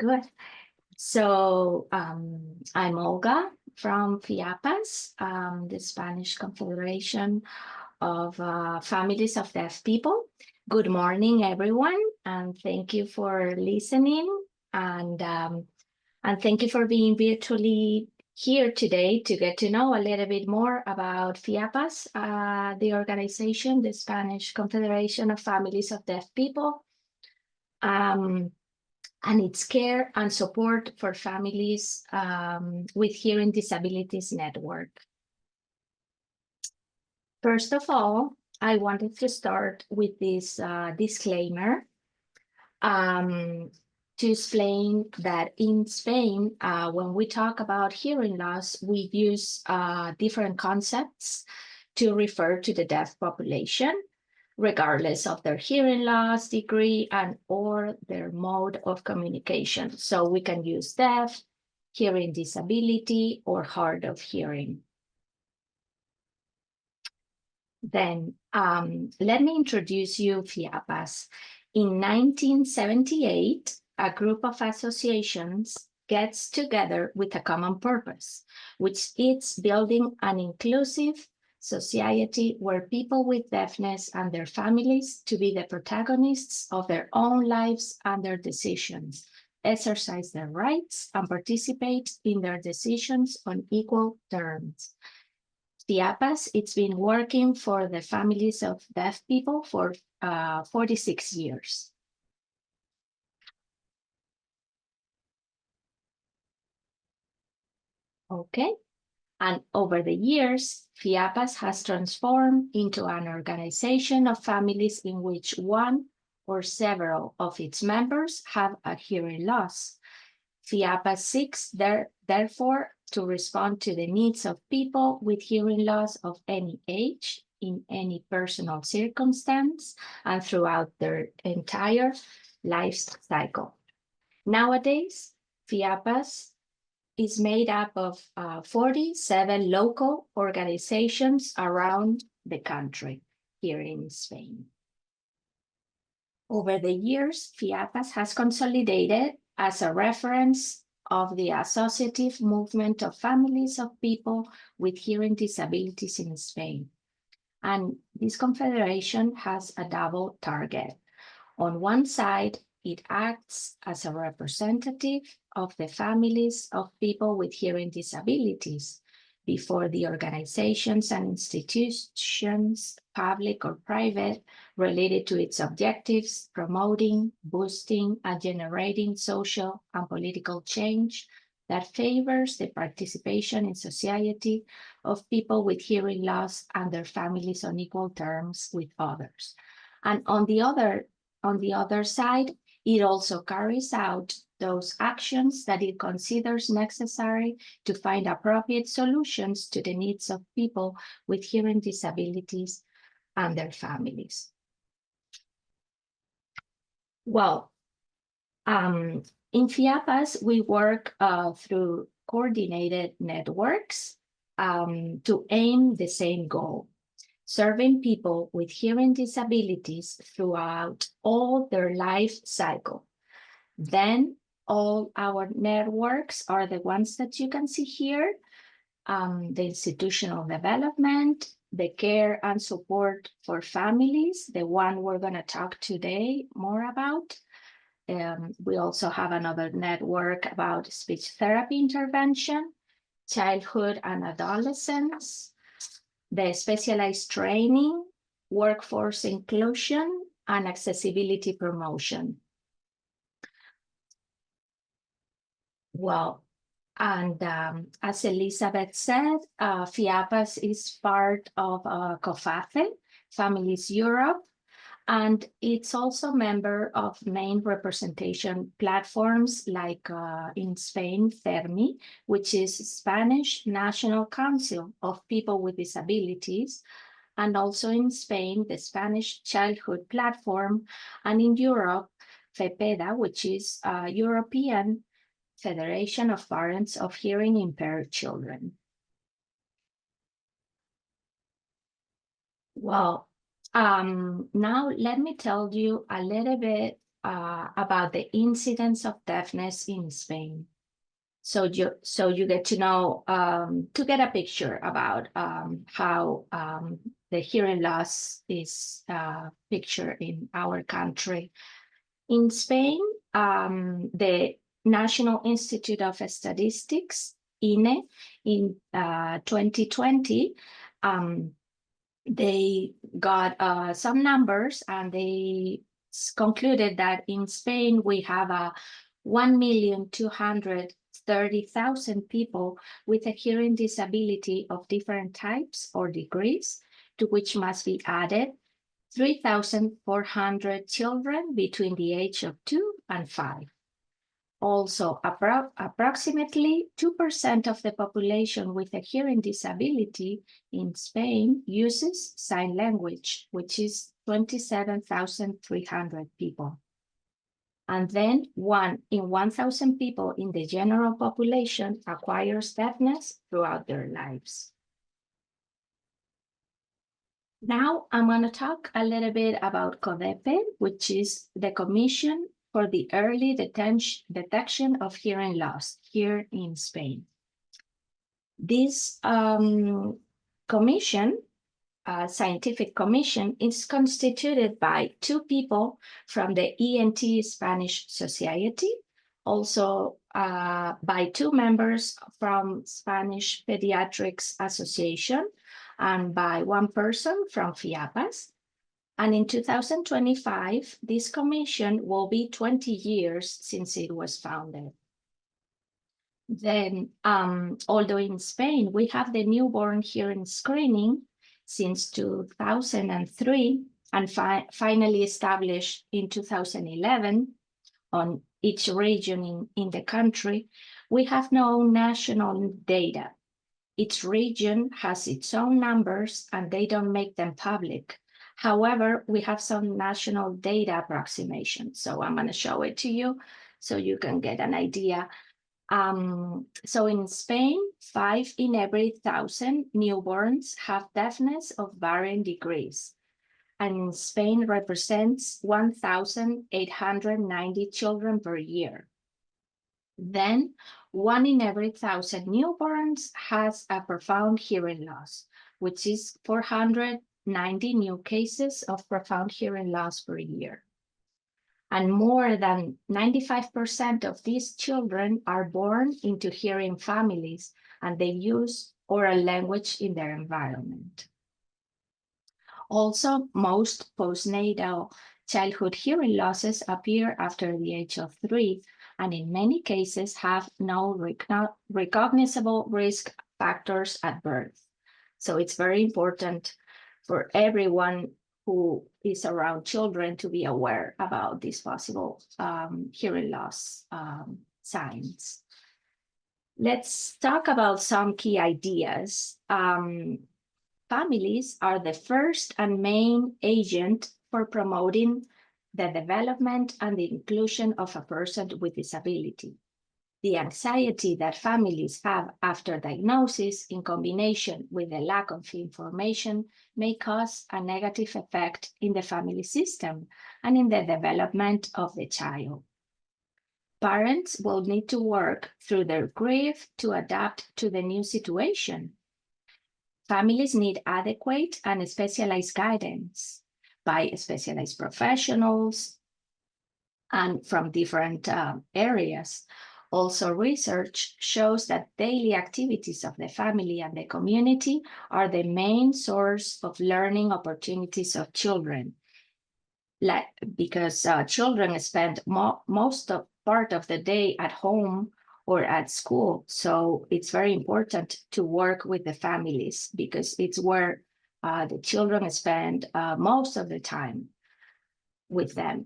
Good. So I'm Olga from FIAPAS, the Spanish Confederation of Families of Deaf People. Good morning, everyone, and thank you for listening. And thank you for being virtually here today to get to know a little bit more about FIAPAS, the organization, the Spanish Confederation of Families of Deaf People. And its care and support for families with hearing disabilities network. First of all, I wanted to start with this disclaimer to explain that in Spain, when we talk about hearing loss, we use different concepts to refer to the deaf population, regardless of their hearing loss degree and or their mode of communication. So we can use deaf, hearing disability, or hard of hearing. Then let me introduce you FIAPAS. In 1978, a group of associations gets together with a common purpose, which is building an inclusive society where people with deafness and their families to be the protagonists of their own lives and their decisions, exercise their rights and participate in their decisions on equal terms. FIAPAS, it's been working for the families of deaf people for 46 years. Okay. And over the years, FIAPAS has transformed into an organization of families in which one or several of its members have a hearing loss. FIAPAS seeks, therefore, to respond to the needs of people with hearing loss of any age, in any personal circumstance, and throughout their entire life cycle. Nowadays, FIAPAS is made up of 47 local organizations around the country here in Spain. Over the years, FIAPAS has consolidated as a reference of the associative movement of families of people with hearing disabilities in Spain. And this confederation has a double target. On one side, it acts as a representative of the families of people with hearing disabilities before the organizations and institutions, public or private, related to its objectives, promoting, boosting, and generating social and political change that favors the participation in society of people with hearing loss and their families on equal terms with others. And on the other side, it also carries out those actions that it considers necessary to find appropriate solutions to the needs of people with hearing disabilities and their families. Well, in FIAPAS, we work through coordinated networks to aim the same goal: serving people with hearing disabilities throughout all their life cycle. Then all our networks are the ones that you can see here: the institutional development, the care and support for families, the one we're going to talk today more about. We also have another network about speech therapy intervention, childhood and adolescence, the specialized training, workforce inclusion, and accessibility promotion. Well, and as Elizabeth said, FIAPAS is part of COFACE, Families Europe, and it's also a member of main representation platforms like in Spain, CERMI, which is Spanish National Council of People with Disabilities, and also in Spain, the Spanish Childhood Platform, and in Europe, FEPEDA, which is European Federation of Parents of Hearing Impaired Children. Well, now let me tell you a little bit about the incidence of deafness in Spain. So you get to know, to get a picture about how the hearing loss is pictured in our country. In Spain, the National Institute of Statistics, INE, in 2020, they got some numbers, and they concluded that in Spain we have 1,230,000 people with a hearing disability of different types or degrees, to which must be added 3,400 children between the age of 2 and 5. Also, approximately 2% of the population with a hearing disability in Spain uses sign language, which is 27,300 people. And then 1 in 1,000 people in the general population acquires deafness throughout their lives. Now I'm going to talk a little bit about CODEPE, which is the Commission for the Early Detection of Hearing Loss here in Spain. This commission, scientific commission, is constituted by 2 people from the ENT Spanish Society, also by 2 members from Spanish Pediatrics Association, and by 1 person from FIAPAS. And in 2025, this commission will be 20 years since it was founded. Then, although in Spain, we have the newborn hearing screening since 2003, and finally established in 2011 on each region in the country, we have no national data. Each region has its own numbers, and they don't make them public. However, we have some national data approximation. So I'm going to show it to you so you can get an idea. So in Spain, 5 in every 1,000 newborns have deafness of varying degrees. And in Spain represents 1,890 children per year. Then 1 in every 1,000 newborns has a profound hearing loss, which is 490 new cases of profound hearing loss per year. And more than 95% of these children are born into hearing families, and they use oral language in their environment. Also, most postnatal childhood hearing losses appear after the age of 3, and in many cases have no recognizable risk factors at birth. So it's very important for everyone who is around children to be aware about these possible hearing loss signs. Let's talk about some key ideas. Families are the first and main agent for promoting the development and the inclusion of a person with disability. The anxiety that families have after diagnosis, in combination with the lack of information, may cause a negative effect in the family system and in the development of the child. Parents will need to work through their grief to adapt to the new situation. Families need adequate and specialized guidance by specialized professionals and from different areas. Also, research shows that daily activities of the family and the community are the main source of learning opportunities of children. Because children spend part of the day at home or at school. So it's very important to work with the families, because it's where the children spend most of the time with them,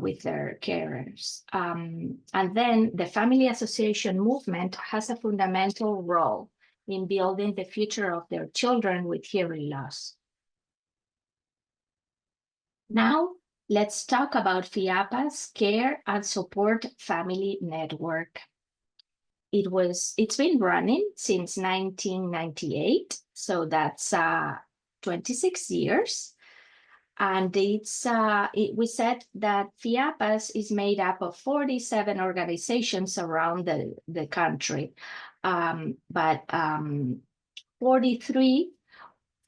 with their carers. And then the family association movement has a fundamental role in building the future of their children with hearing loss. Now, let's talk about FIAPAS Care and Support Family Network. It's been running since 1998, so that's 26 years. And we said that FIAPAS is made up of 47 organizations around the country, but 43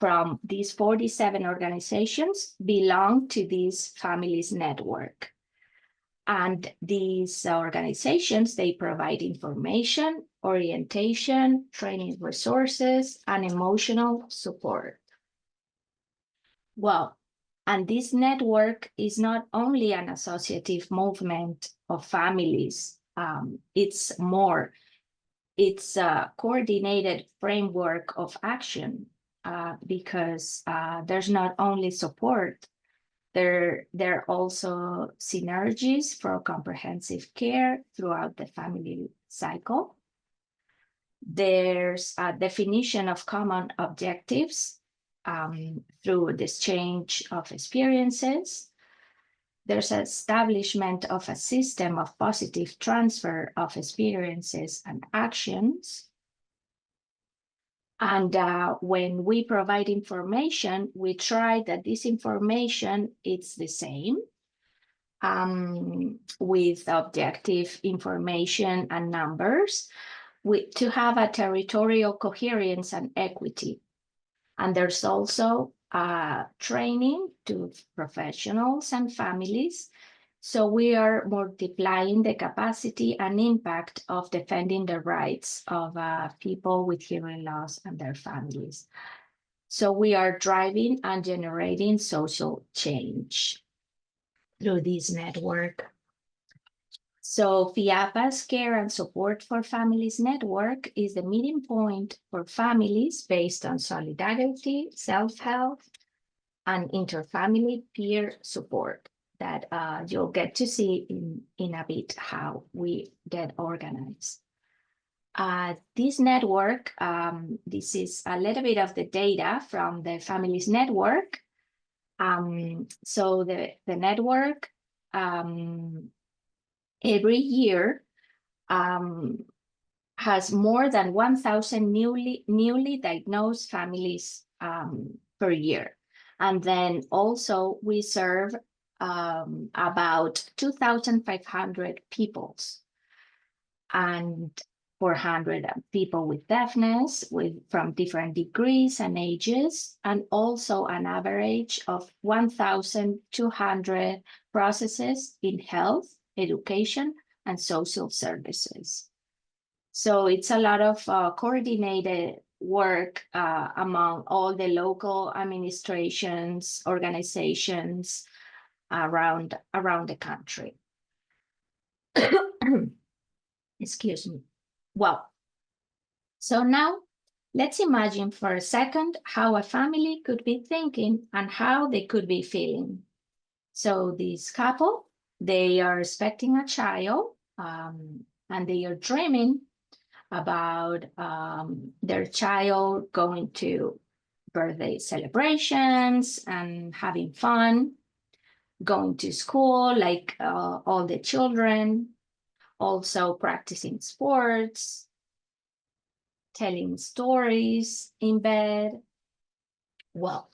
from these 47 organizations belong to this families network. And these organizations, they provide information, orientation, training resources, and emotional support. Well, and this network is not only an associative movement of families, it's more. It's a coordinated framework of action because there's not only support, there are also synergies for comprehensive care throughout the family cycle. There's a definition of common objectives through the exchange of experiences. There's an establishment of a system of positive transfer of experiences and actions. And when we provide information, we try that this information is the same with objective information and numbers to have a territorial coherence and equity. And there's also training to professionals and families. So we are multiplying the capacity and impact of defending the rights of people with hearing loss and their families. So we are driving and generating social change through this network. So FIAPAS Care and Support for Families Network is the meeting point for families based on solidarity, self-help, and interfamily peer support that you'll get to see in a bit how we get organized. This network, this is a little bit of the data from the Families Network. So the network every year has more than 1,000 newly diagnosed families per year. And then also we serve about 2,500 peoples and 400 people with deafness from different degrees and ages, and also an average of 1,200 processes in health, education, and social services. So it's a lot of coordinated work among all the local administrations, organizations around the country. Excuse me. Well, so now let's imagine for a second how a family could be thinking and how they could be feeling. So this couple, they are expecting a child and they are dreaming about their child going to birthday celebrations and having fun, going to school like all the children, also practicing sports, telling stories in bed. Well,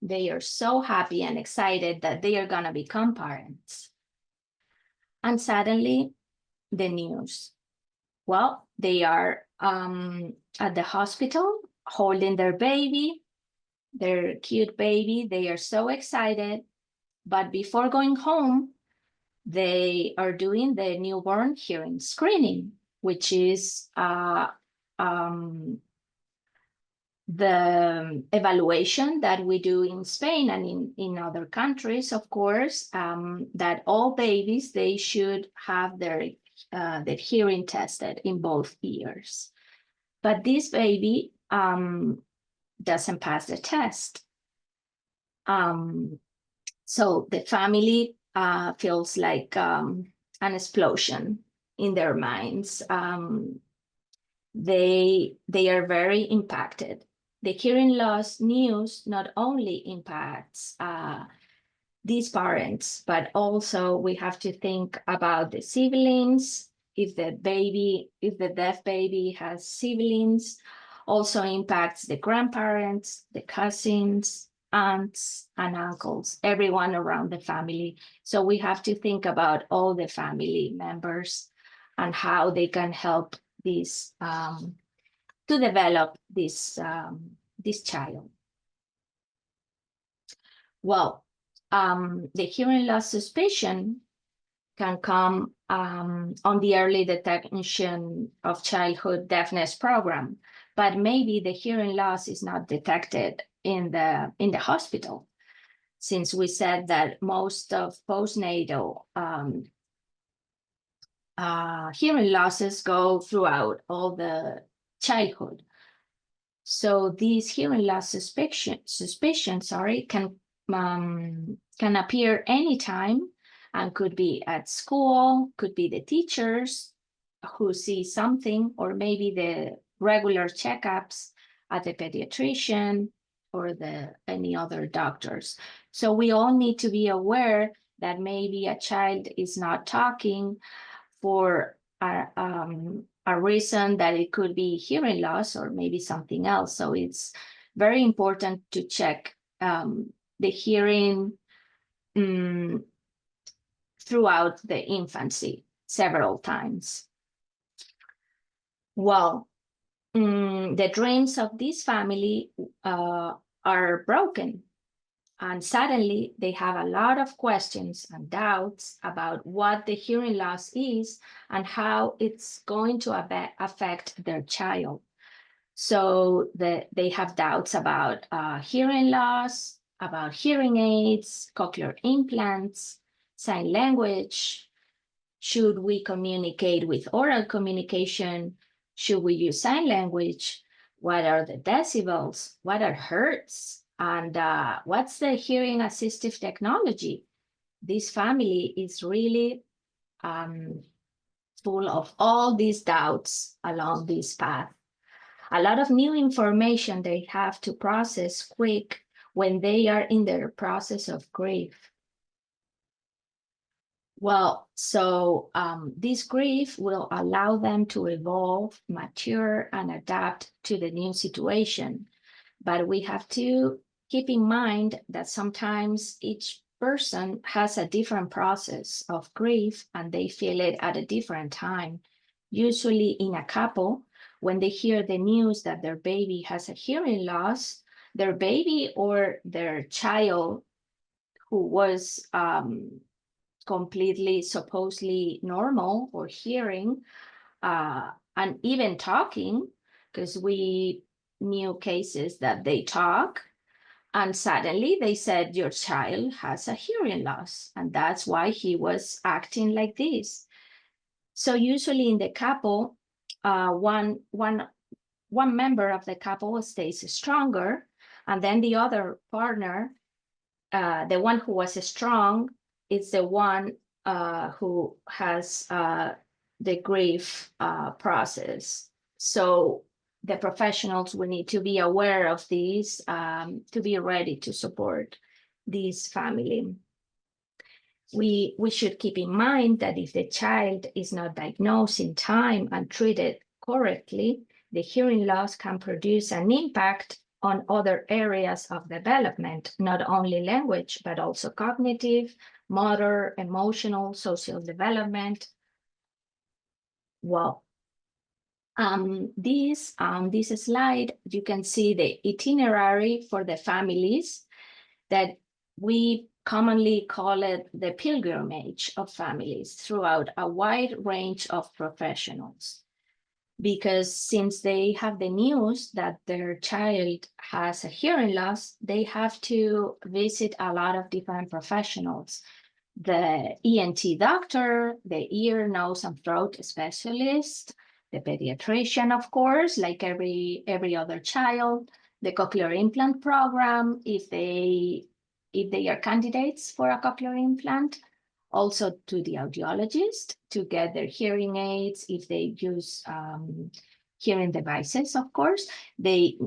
they are so happy and excited that they are gonna become parents. And suddenly, the news. Well, they are at the hospital holding their baby, their cute baby. They are so excited. But before going home, they are doing the newborn hearing screening, which is the evaluation that we do in Spain and in other countries, of course, that all babies, they should have their hearing tested in both ears. But this baby doesn't pass the test. So the family feels like an explosion in their minds. They are very impacted. The hearing loss news not only impacts these parents, but also we have to think about the siblings. If the deaf baby has siblings, also impacts the grandparents, the cousins, aunts and uncles, everyone around the family. So we have to think about all the family members and how they can help this to develop this child. Well, the hearing loss suspicion can come on the early detection of childhood deafness program, but maybe the hearing loss is not detected in the hospital, since we said that most of postnatal hearing losses go throughout all the childhood. So these hearing loss suspicion can appear anytime and could be at school, could be the teachers who see something, or maybe the regular checkups at the pediatrician or any other doctors. So we all need to be aware that maybe a child is not talking for a reason that it could be hearing loss or maybe something else. So it's very important to check the hearing throughout the infancy several times. Well, the dreams of this family are broken, and suddenly they have a lot of questions and doubts about what the hearing loss is and how it's going to affect their child. So they have doubts about hearing loss, about hearing aids, cochlear implants, sign language. Should we communicate with oral communication? Should we use sign language? What are the decibels? What are hertz? And what's the hearing assistive technology? This family is really full of all these doubts along this path. A lot of new information they have to process quick when they are in their process of grief. Well, so this grief will allow them to evolve, mature, and adapt to the new situation. But we have to keep in mind that sometimes each person has a different process of grief and they feel it at a different time. Usually in a couple, when they hear the news that their baby has a hearing loss, their baby or their child who was completely supposedly normal or hearing and even talking, because we knew cases that they talk, and suddenly they said your child has a hearing loss and that's why he was acting like this. So usually in the couple, one member of the couple stays stronger, and then the other partner, the one who was strong, is the one who has the grief process. So the professionals will need to be aware of these to be ready to support this family. We should keep in mind that if the child is not diagnosed in time and treated correctly, the hearing loss can produce an impact on other areas of development, not only language, but also cognitive, motor, emotional, social development. Well, this slide, you can see the itinerary for the families that we commonly call it the pilgrimage of families throughout a wide range of professionals. Because since they have the news that their child has a hearing loss, they have to visit a lot of different professionals. The ENT doctor, the ear, nose, and throat specialist, the pediatrician, of course, like every other child, the cochlear implant program, if they are candidates for a cochlear implant, also to the audiologist to get their hearing aids. If they use hearing devices, of course, they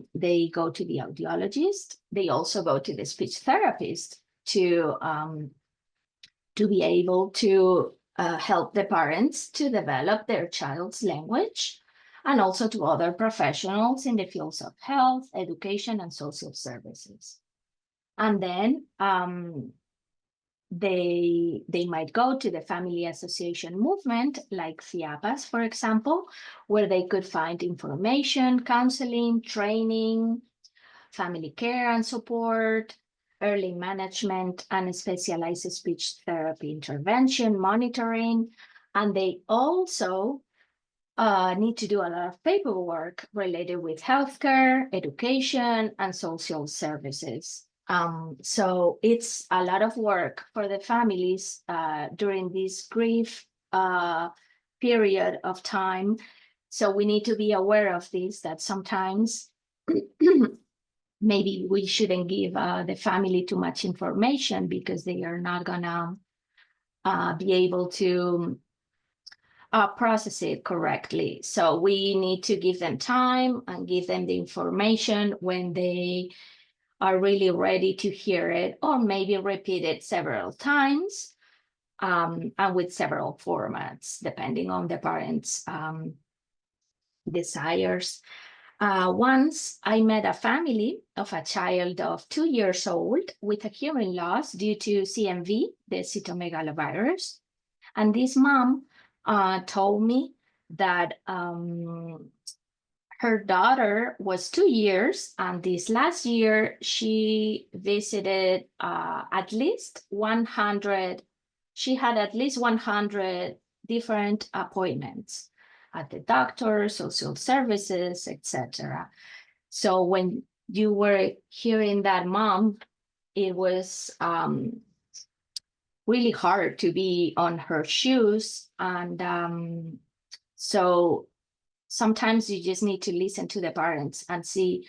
go to the audiologist. They also go to the speech therapist to be able to help the parents to develop their child's language, and also to other professionals in the fields of health, education, and social services. And then they might go to the family association movement, like FIAPAS, for example, where they could find information, counseling, training, family care and support, early management, and specialized speech therapy intervention, monitoring. And they also need to do a lot of paperwork related with healthcare, education, and social services. So it's a lot of work for the families during this grief period of time. So we need to be aware of this, that sometimes maybe we shouldn't give the family too much information because they are not gonna be able to process it correctly. So we need to give them time and give them the information when they are really ready to hear it, or maybe repeat it several times and with several formats, depending on the parents' desires. Once I met a family of a child of 2 years old with a hearing loss due to CMV, the cytomegalovirus. And this mom told me that her daughter was 2 years, and this last year she visited at least 100, she had at least 100 different appointments at the doctor, social services, etc. So when you were hearing that mom, it was really hard to be on her shoes. And so sometimes you just need to listen to the parents and see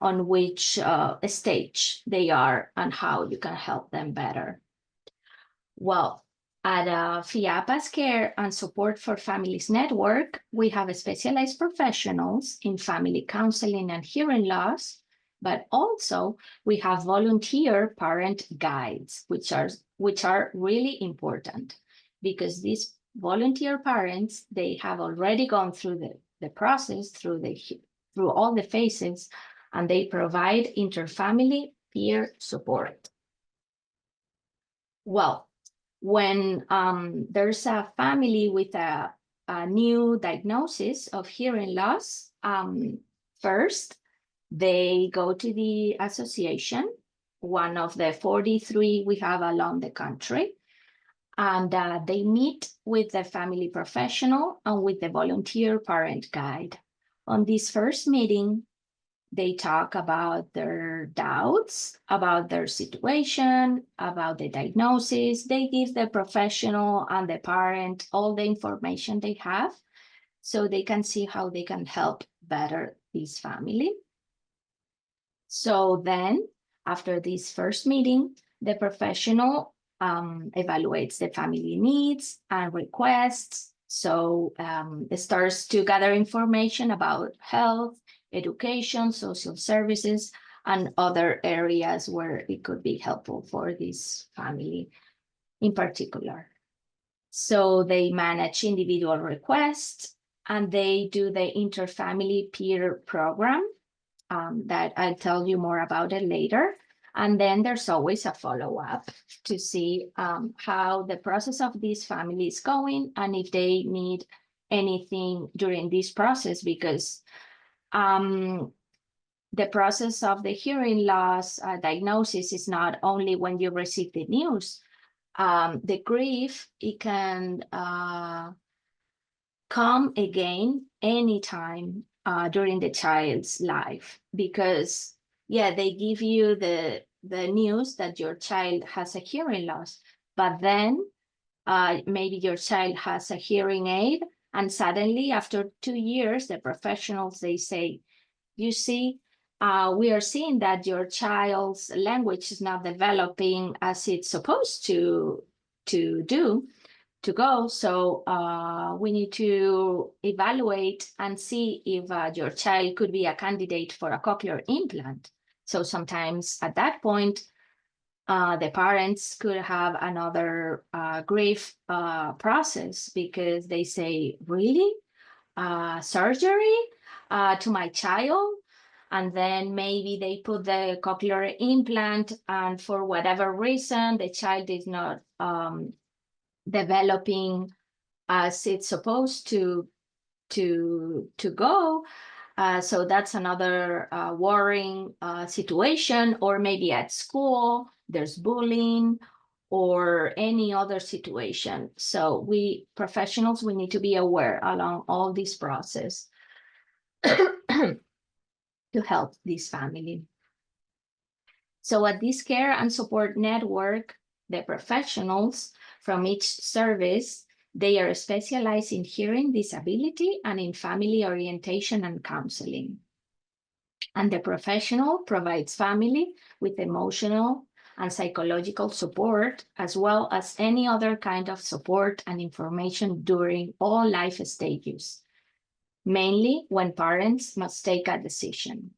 on which stage they are and how you can help them better. Well, at FIAPAS Care and Support for Families Network, we have specialized professionals in family counseling and hearing loss, but also we have volunteer parent guides, which are really important, because these volunteer parents, they have already gone through the process, through all the phases, and they provide interfamily peer support. Well, when there's a family with a new diagnosis of hearing loss, first, they go to the association, one of the 43 we have along the country, and they meet with the family professional and with the volunteer parent guide. On this first meeting, they talk about their doubts, about their situation, about the diagnosis. They give the professional and the parent all the information they have so they can see how they can help better this family. So then, after this first meeting, the professional evaluates the family needs and requests. So it starts to gather information about health, education, social services, and other areas where it could be helpful for this family in particular. So they manage individual requests, and they do the interfamily peer program that I'll tell you more about it later. And then there's always a follow-up to see how the process of this family is going and if they need anything during this process, because the process of the hearing loss diagnosis is not only when you receive the news. The grief, it can come again anytime during the child's life, because they give you the news that your child has a hearing loss, but then maybe your child has a hearing aid, and suddenly after 2 years, the professionals, they say, you see, we are seeing that your child's language is not developing as it's supposed to go. So we need to evaluate and see if your child could be a candidate for a cochlear implant. So sometimes at that point, the parents could have another grief process, because they say, really? Surgery to my child? and then maybe they put the cochlear implant, and for whatever reason, the child is not developing as it's supposed to go. So that's another worrying situation. Or maybe at school, there's bullying or any other situation. So we professionals, we need to be aware along all this process to help this family. So at this care and support network, the professionals from each service, they are specialized in hearing disability and in family orientation and counseling. And the professional provides family with emotional and psychological support, as well as any other kind of support and information during all life stages, mainly when parents must take a decision.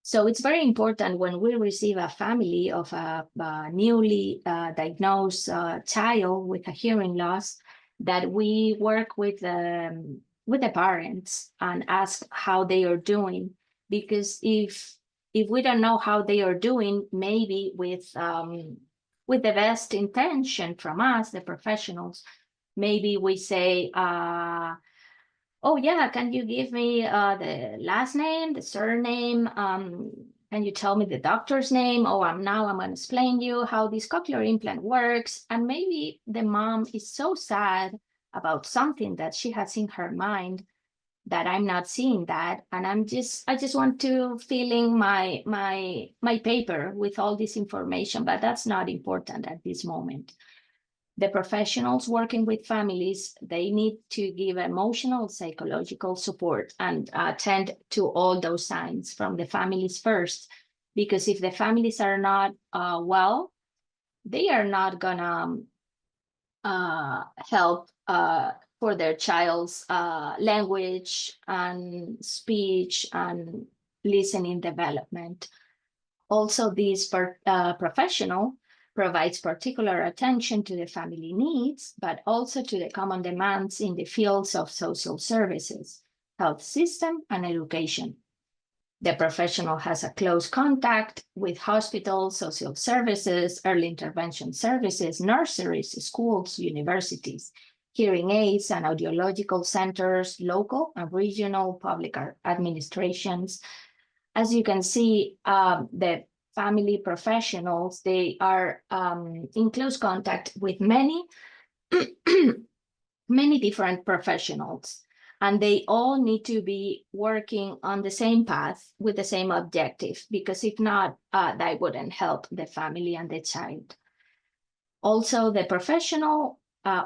So it's very important when we receive a family of a newly diagnosed child with a hearing loss, that we work with the parents and ask how they are doing. Because if we don't know how they are doing, maybe with the best intention from us, the professionals, maybe we say, oh yeah, can you give me the last name, the surname? Can you tell me the doctor's name? Oh, now I'm going to explain you how this cochlear implant works. And maybe the mom is so sad about something that she has in her mind that I'm not seeing that, and I just want to fill in my paper with all this information, but that's not important at this moment. The professionals working with families, they need to give emotional, psychological support and attend to all those signs from the families first, because if the families are not well, they are not gonna help for their child's language and speech and listening development. Also, this professional provides particular attention to the family needs, but also to the common demands in the fields of social services, health system, and education. The professional has a close contact with hospitals, social services, early intervention services, nurseries, schools, universities, hearing aids and audiological centers, local and regional public administrations. As you can see, the family professionals, they are in close contact with many, many different professionals, and they all need to be working on the same path with the same objective, because if not, that wouldn't help the family and the child. Also, the professional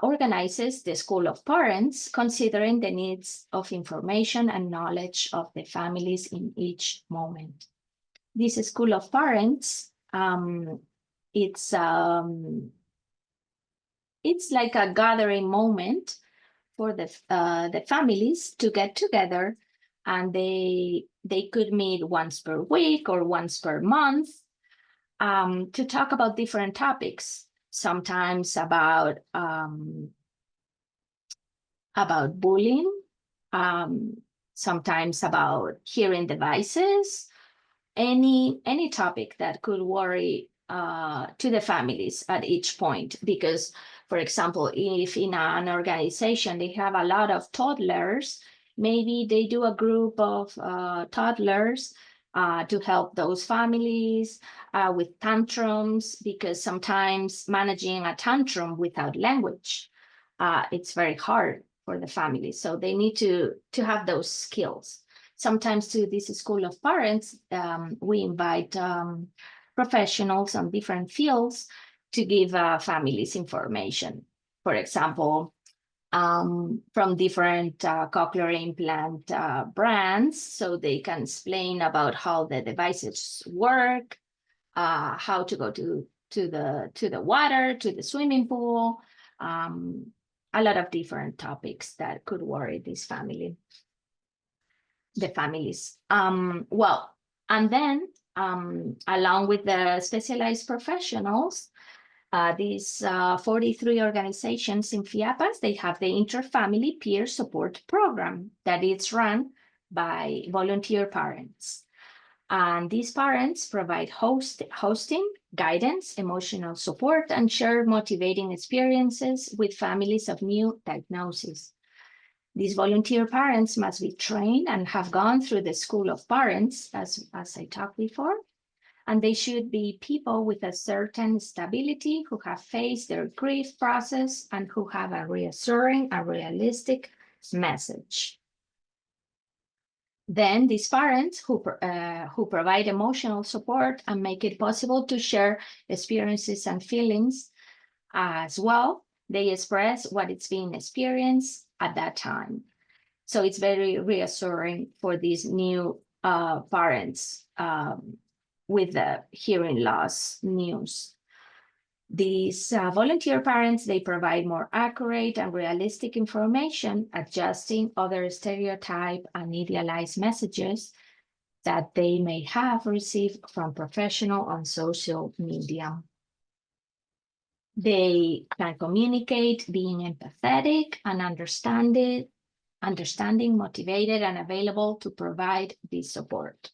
organizes the school of parents, considering the needs of information and knowledge of the families in each moment. This school of parents, it's like a gathering moment for the families to get together, and they could meet once per week or once per month to talk about different topics. Sometimes about bullying, sometimes about hearing devices, any topic that could worry to the families at each point. Because, for example, if in an organization they have a lot of toddlers, maybe they do a group of toddlers to help those families with tantrums, because sometimes managing a tantrum without language, it's very hard for the family. So they need to have those skills. Sometimes to this school of parents, we invite professionals on different fields to give families information. For example, from different cochlear implant brands, so they can explain about how the devices work, how to go to the water, to the swimming pool, a lot of different topics that could worry this family. The families. Well, and then along with the specialized professionals, these 43 organizations in FIAPAS, they have the Inter-Family Peer Support Program that is run by volunteer parents. And these parents provide hosting, guidance, emotional support, and share motivating experiences with families of new diagnoses. These volunteer parents must be trained and have gone through the school of parents, as I talked before, and they should be people with a certain stability who have faced their grief process and who have a reassuring and realistic message. Then these parents who provide emotional support and make it possible to share experiences and feelings as well, they express what it's being experienced at that time. So it's very reassuring for these new parents with the hearing loss news. These volunteer parents, they provide more accurate and realistic information, adjusting other stereotype and idealized messages that they may have received from professional on social media. They can communicate being empathetic and understanding, motivated, and available to provide this support.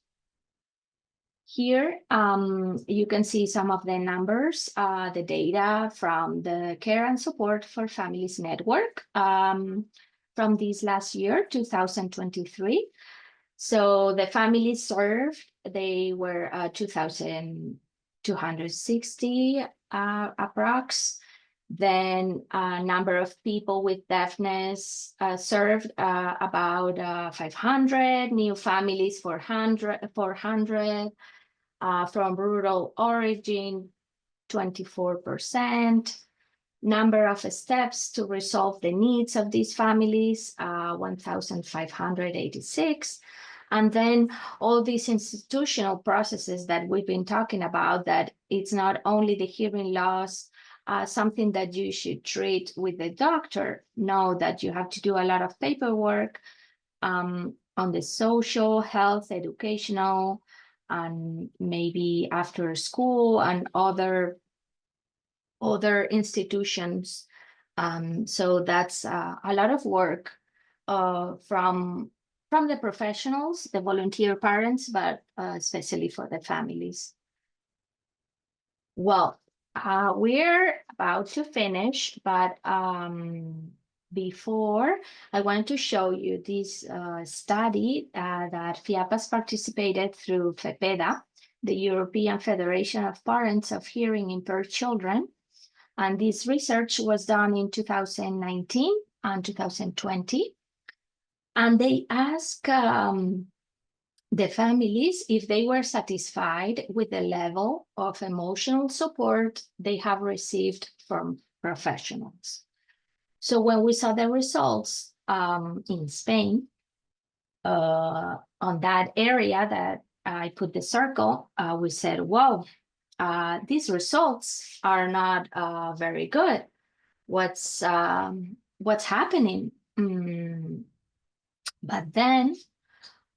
Here, you can see some of the numbers, the data from the Care and Support for Families Network from this last year, 2023. So the families served, they were 2,260 approx. Then number of people with deafness served about 500, new families 400, from rural origin 24%, number of steps to resolve the needs of these families 1,586. And then all these institutional processes that we've been talking about, that it's not only the hearing loss, something that you should treat with the doctor. Know that you have to do a lot of paperwork on the social, health, educational, and maybe after school and other institutions. So that's a lot of work from the professionals, the volunteer parents, but especially for the families. Well, we're about to finish, but before, I want to show you this study that FIAPAS participated through FEPEDA, the European Federation of Parents of Hearing Impaired Children. And this research was done in 2019 and 2020. And they asked the families if they were satisfied with the level of emotional support they have received from professionals. So when we saw the results in Spain, on that area that I put the circle, we said, wow, these results are not very good. What's happening? But then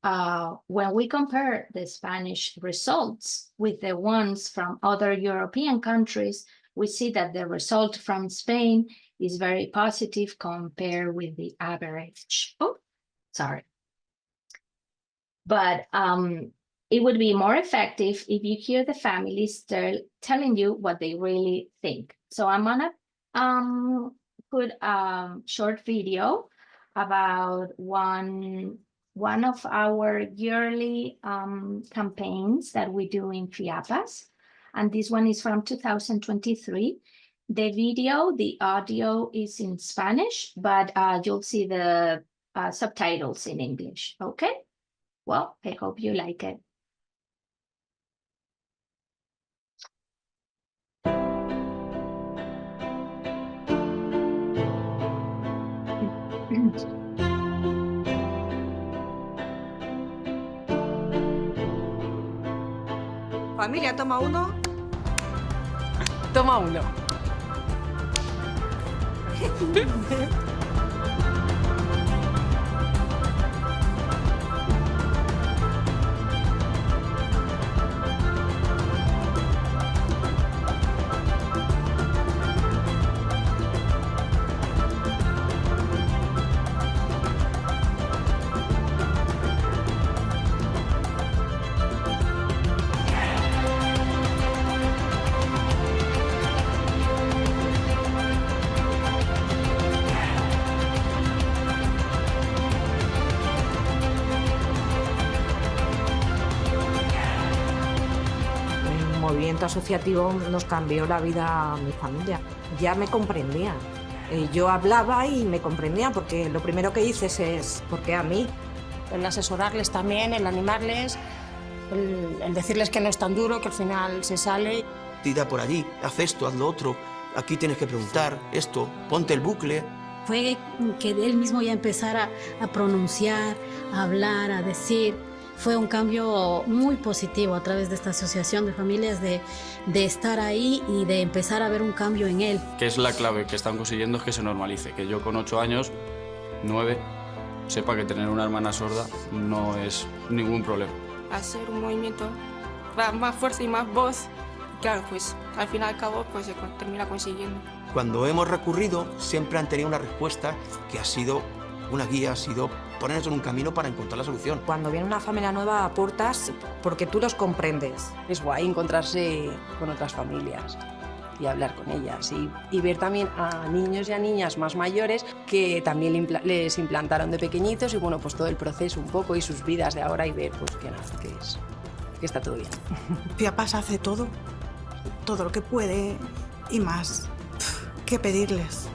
when we compare the Spanish results with the ones from other European countries, we see that the result from Spain is very positive compared with the average. Oh, sorry. But it would be more effective if you hear the families telling you what they really think. So I'm gonna put a short video about one of our yearly campaigns that we do in FIAPAS. And this one is from 2023. The video, the audio is in Spanish, but you'll see the subtitles in English, okay? Well, I hope you like it. Familia, toma uno. Toma uno. movimiento asociativo nos cambió la vida a mi familia. Ya me comprendían. Yo hablaba y me comprendían, porque lo primero que dices es ¿por qué a mí? El asesorarles también, el animarles, el decirles que no es tan duro, que al final se sale. Tira por allí, haz esto, haz lo otro, aquí tienes que preguntar esto, ponte el bucle. Fue que él mismo ya empezara a pronunciar, a hablar, a decir. Fue un cambio muy positivo a través de esta asociación de familias de estar ahí y de empezar a ver un cambio en él. Que es la clave que están consiguiendo, es que se normalice, que yo con 8 años, 9, sepa que tener una hermana sorda no es ningún problema. Hacer un movimiento para más fuerza y más voz, claro, pues al fin y al cabo pues se termina consiguiendo. Cuando hemos recurrido, siempre han tenido una respuesta que ha sido una guía, ha sido ponernos en un camino para encontrar la solución. Cuando viene una familia nueva aportas porque tú los comprendes. Es guay encontrarse con otras familias y hablar con ellas y ver también a niños y a niñas más mayores que también les implantaron de pequeñitos y bueno, pues todo el proceso un poco y sus vidas de ahora y ver pues que está todo bien. FIAPAS hace todo lo que puede y más. ¿Qué pedirles?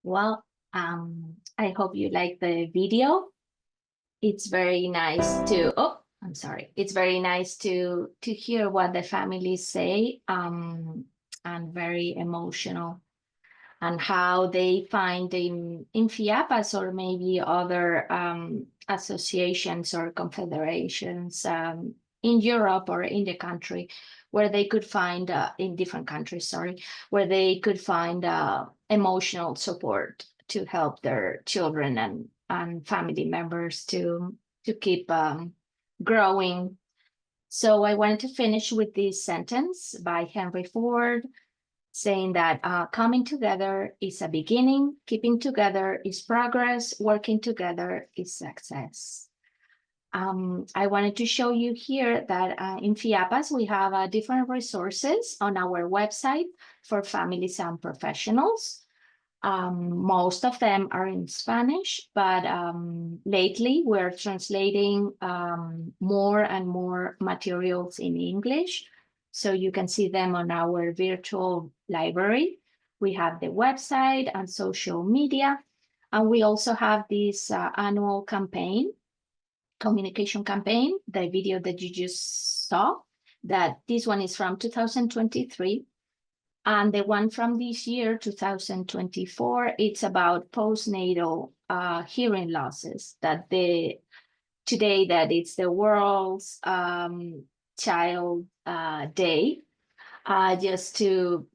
Well, I hope you like the video. It's very nice to, I'm sorry. It's very nice to hear what the families say, and very emotional, and how they find in FIAPAS or maybe other associations or confederations in Europe or in the country, where they could find, in different countries, sorry, where they could find emotional support to help their children and family members to keep growing. So I wanted to finish with this sentence by Henry Ford, saying that coming together is a beginning, keeping together is progress, working together is success. I wanted to show you here that in FIAPAS, we have different resources on our website for families and professionals. Most of them are in Spanish, but lately we're translating more and more materials in English. So you can see them on our virtual library. We have the website and social media, and we also have this annual campaign, communication campaign, the video that you just saw, that this one is from 2023. And the one from this year, 2024, it's about postnatal hearing losses, that today that it's the World's Child Day, just to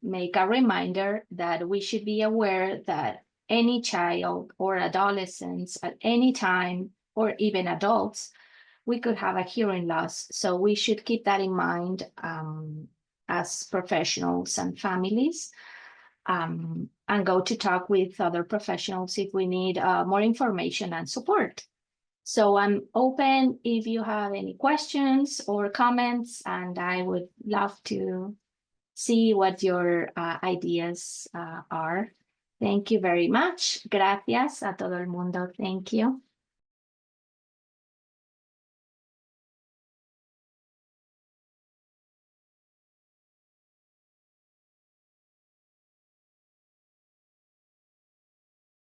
make a reminder that we should be aware that any child or adolescents at any time, or even adults, we could have a hearing loss. So we should keep that in mind as professionals and families, and go to talk with other professionals if we need more information and support. So I'm open if you have any questions or comments, and I would love to see what your ideas are. Thank you very much. Gracias a todo el mundo. Thank you.